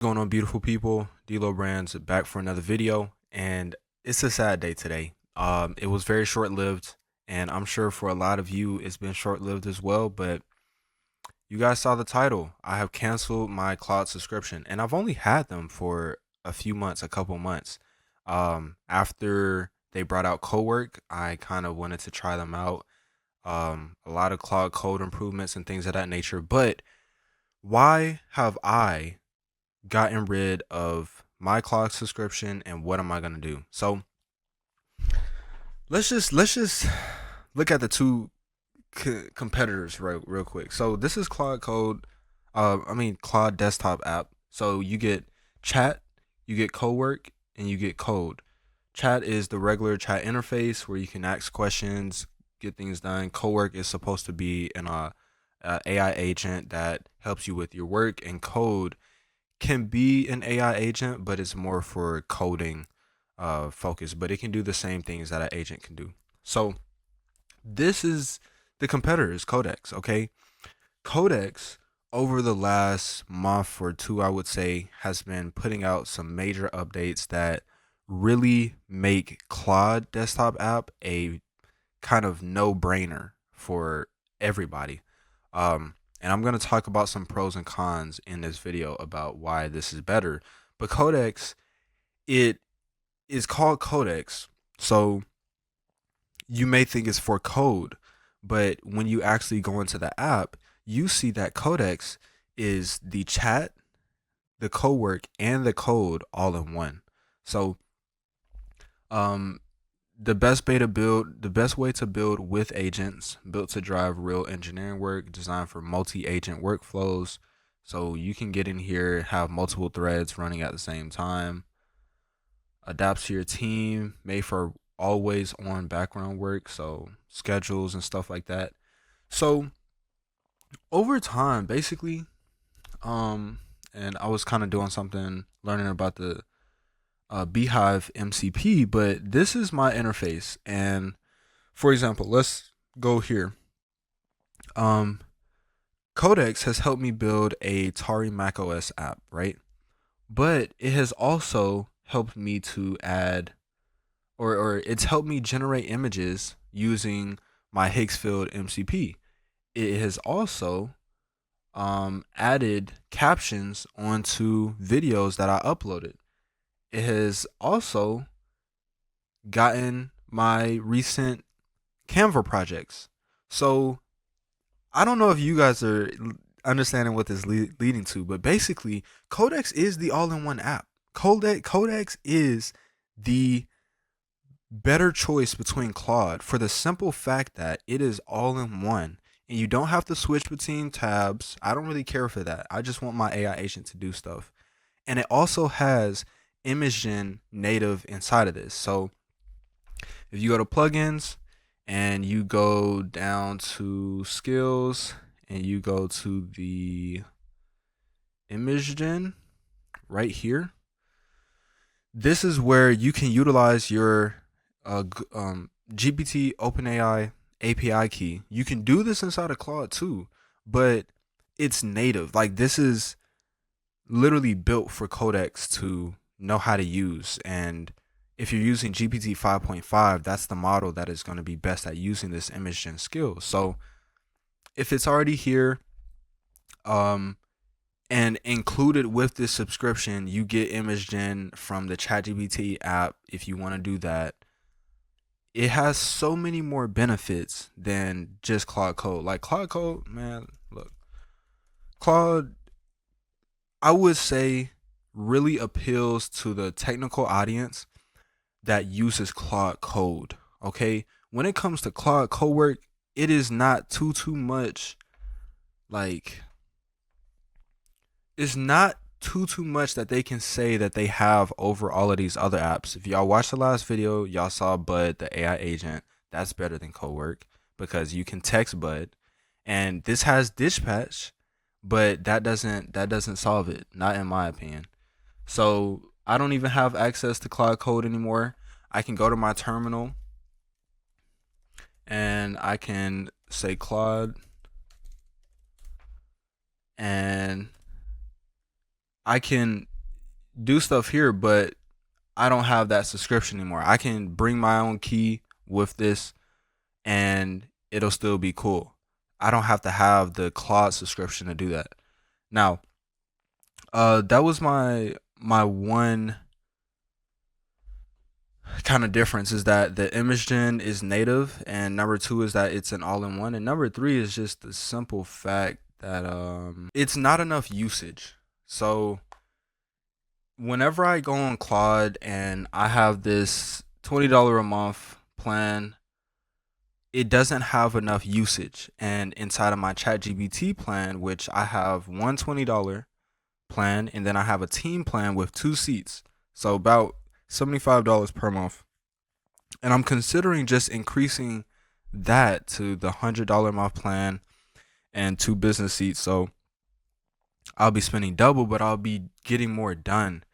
Going on, beautiful people? D-Lo Brands back for another video, and it's a sad day today. It was very short-lived, and I'm sure for a lot of you it's been short-lived as well, but you guys saw the title. I have canceled my Claude subscription, and I've only had them for a few months, a couple months. After they brought out Cowork, I kind of wanted to try them out. A lot of Claude code improvements and things of that nature, but why have I gotten rid of my Claude subscription, and what am I gonna do? So let's just look at the two competitors real quick. So this is Claude Code, Claude desktop app. So you get chat, you get Cowork, and you get Code. Chat is the regular chat interface where you can ask questions, get things done. Cowork is supposed to be an AI agent that helps you with your work, and Code can be an AI agent, but it's more for coding focus, but it can do the same things that an agent can do. So this is the competitors, Codex, okay? Codex over the last month or two, I would say, has been putting out some major updates that really make Claude desktop app a kind of no-brainer for everybody. And I'm going to talk about some pros and cons in this video about why this is better. But Codex, it is called Codex, so you may think it's for code, but when you actually go into the app, you see that Codex is the chat, the cowork, and the code all in one. So um the best way to build with agents, built to drive real engineering work, designed for multi-agent workflows. So you can get in here, have multiple threads running at the same time, adapts to your team, made for always on background work, so schedules and stuff like that. So over time, basically, um, and I was kind of doing something, learning about the Beehive MCP, but this is my interface. And for example, let's go here. Um, Codex has helped me build a Tari macOS app, right? But it has also helped me to add, or it's helped me generate images using my Higgsfield MCP. It has also added captions onto videos that I uploaded. It has also gotten my recent Canva projects. So I don't know if you guys are understanding what this leading to, but basically, Codex is the all-in-one app. Codex is the better choice between Claude for the simple fact that it is all in one, and you don't have to switch between tabs. I don't really care for that. I just want my AI agent to do stuff. And it also has ImageGen native inside of this. So if you go to plugins and you go down to skills and you go to the ImageGen right here, this is where you can utilize your GPT OpenAI API key. You can do this inside of Claude too, but it's native. Like, this is literally built for Codex to know how to use. And if you're using GPT 5.5, that's the model that is going to be best at using this image gen skill. So if it's already here, and included with this subscription, you get image gen from the ChatGPT app if you want to do that. It has so many more benefits than just Claude Code. Like, Claude Code, man, look, Claude, I would say, really appeals to the technical audience that uses Claude Code. Okay, when it comes to Claude Cowork, it is not too much. Like, it's not too much that they can say that they have over all of these other apps. If y'all watched the last video, y'all saw Bud, the AI agent. That's better than Cowork because you can text Bud, and this has dispatch, but that doesn't solve it, not in my opinion. So I don't even have access to Claude Code anymore. I can go to my terminal and I can say Claude, and I can do stuff here, but I don't have that subscription anymore. I can bring my own key with this and it'll still be cool. I don't have to have the Claude subscription to do that. Now, that was my one kind of difference is that the image gen is native, and number two is that it's an all-in-one, and number three is just the simple fact that it's not enough usage. So whenever I go on Claude and I have this $20 a month plan, it doesn't have enough usage. And inside of my ChatGPT plan, which I have one $20 plan, and then I have a team plan with 2 seats, so about $75 per month. And I'm considering just increasing that to the $100 a month plan and 2 business seats. So I'll be spending double, but I'll be getting more done.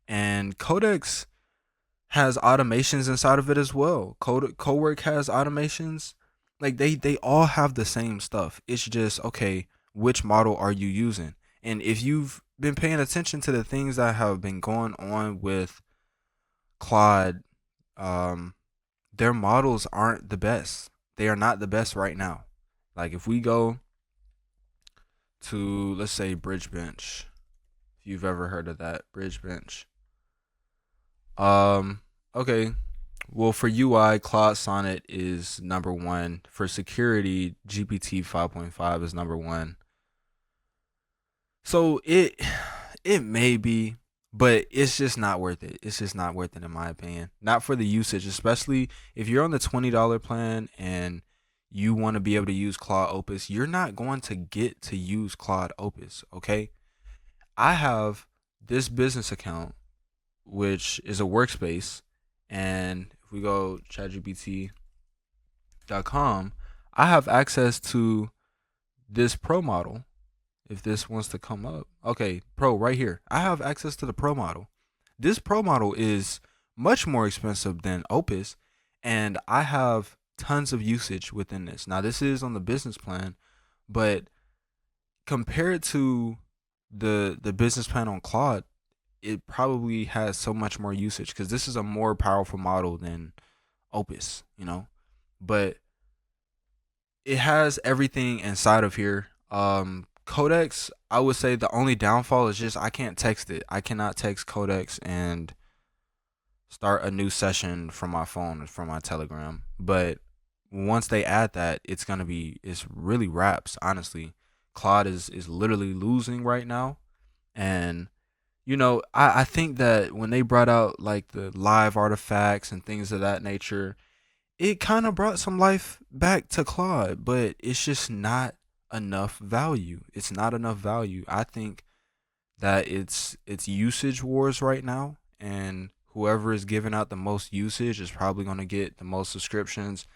And Codex has automations inside of it as well. Cowork has automations. Like they all have the same stuff. It's just okay, which model are you using? And if you've been paying attention to the things that have been going on with Claude, um, their models aren't the best. They are not the best right now. Like if we go to, let's say, Bridgebench, if you've ever heard of that, Bridgebench. Um, okay. Well, for UI, Claude Sonnet is number one. For security, GPT 5.5 is number one. So it may be, but it's just not worth it. It's just not worth it in my opinion. Not for the usage, especially if you're on the $20 plan and you want to be able to use Claude Opus, you're not going to get to use Claude Opus, okay? I have this business account which is a workspace, and if we go chatgpt.com, I have access to this pro model. If this wants to come up, okay, pro right here, I have access to the pro model. This pro model is much more expensive than Opus, and I have tons of usage within this. Now this is on the business plan, but compared to the business plan on Claude, it probably has so much more usage because this is a more powerful model than Opus, you know. But it has everything inside of here. Codex, I would say the only downfall is just I can't text it. I cannot text Codex and start a new session from my phone or from my Telegram. But once they add that, it's really wraps, honestly. Claude is literally losing right now. And I think that when they brought out like the live artifacts and things of that nature, it kind of brought some life back to Claude, but it's just not enough value. It's not enough value. I think that it's usage wars right now, and whoever is giving out the most usage is probably going to get the most subscriptions.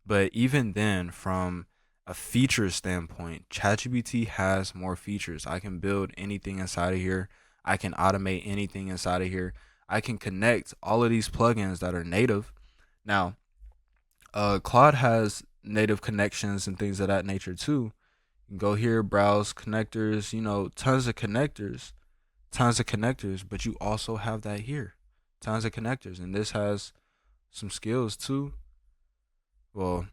But even then, from a feature standpoint, ChatGPT has more features. I can build anything inside of here. I can automate anything inside of here. I can connect all of these plugins that are native. Now, Claude has native connections and things of that nature too. You can go here, browse connectors, tons of connectors, but you also have that here, tons of connectors. And this has some skills too. Well,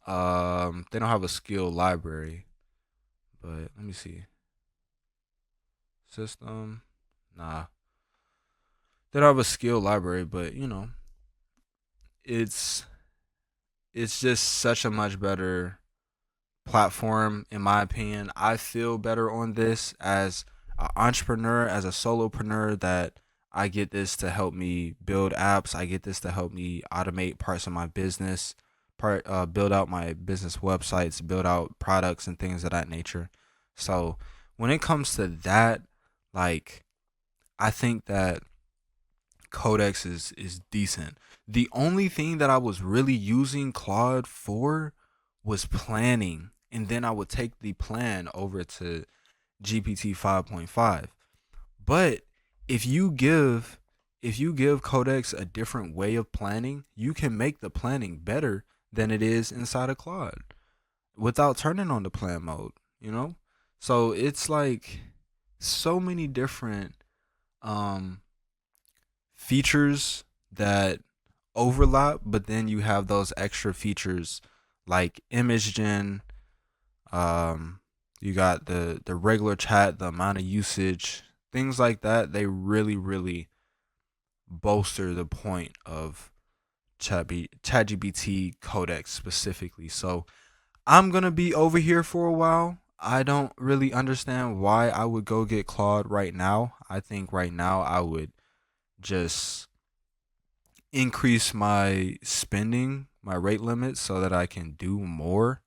they don't have a skill library, but let me see. System, nah, they don't have a skill library, but it's it's just such a much better platform in my opinion. I feel better on this as an entrepreneur, as a solopreneur, that I get this to help me build apps. I get this to help me automate parts of my business, build out my business websites, build out products and things of that nature. So when it comes to that, like I think that Codex is decent. The only thing that I was really using Claude for was planning, and then I would take the plan over to GPT 5.5. But if you give if you give Codex a different way of planning, you can make the planning better than it is inside of Claude without turning on the plan mode, you know? So it's like so many different um features that overlap, but then you have those extra features like image gen. You got the regular chat, the amount of usage, things like that. They really bolster the point of ChatGPT Codex specifically. So I'm gonna be over here for a while. I don't really understand why I would go get Claude right now. I think right now I would just increase my spending, my rate limit, so that I can do more.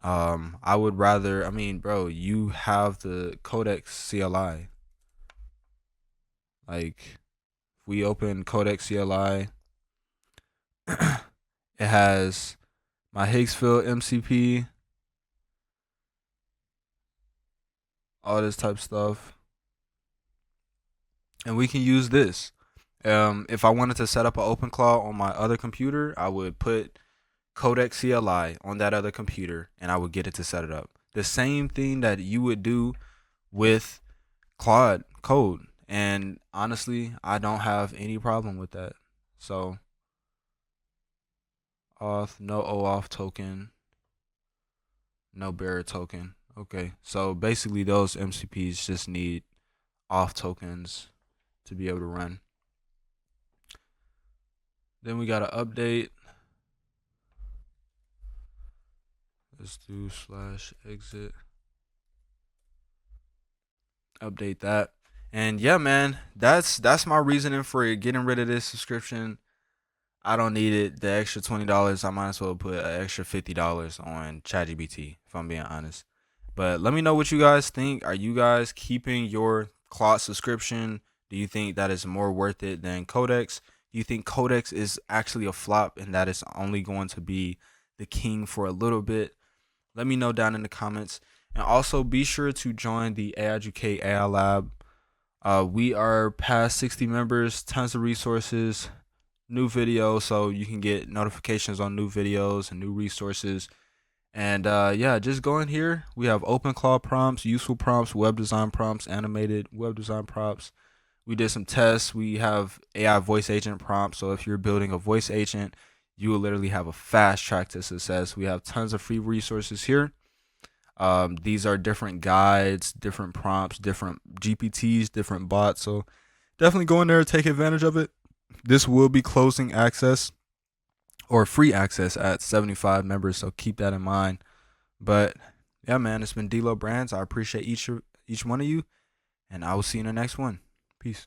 I would rather. I mean, bro, you have the Codex CLI. Like, if we open Codex CLI, it has my Higgsfield MCP, all this type of stuff, and we can use this. If I wanted to set up an OpenClaw on my other computer, I would put Codex CLI on that other computer, and I would get it to set it up. The same thing that you would do with Claude Code, and honestly, I don't have any problem with that. So, auth, no OAuth token, no bearer token. Okay, so basically, those MCPs just need auth tokens to be able to run. Then we got to update. Let's do /exit. Update that. And yeah, man, that's my reasoning for getting rid of this subscription. I don't need it. The extra $20, I might as well put an extra $50 on ChatGPT, if I'm being honest. But let me know what you guys think. Are you guys keeping your Claude subscription? Do you think that is more worth it than Codex? Do you think Codex is actually a flop and that is only going to be the king for a little bit? Let me know down in the comments. And also be sure to join the AI AI Lab. We are past 60 members, tons of resources, new videos, so you can get notifications on new videos and new resources. And yeah, just go in here. We have OpenClaw prompts, useful prompts, web design prompts, animated web design prompts. We did some tests. We have AI voice agent prompts. So if you're building a voice agent, you will literally have a fast track to success. We have tons of free resources here. These are different guides, different prompts, different GPTs, different bots. So definitely go in there and take advantage of it. This will be closing access or free access at 75 members. So keep that in mind. But yeah, man, it's been D-Lo Brands. I appreciate each one of you, and I will see you in the next one. Peace.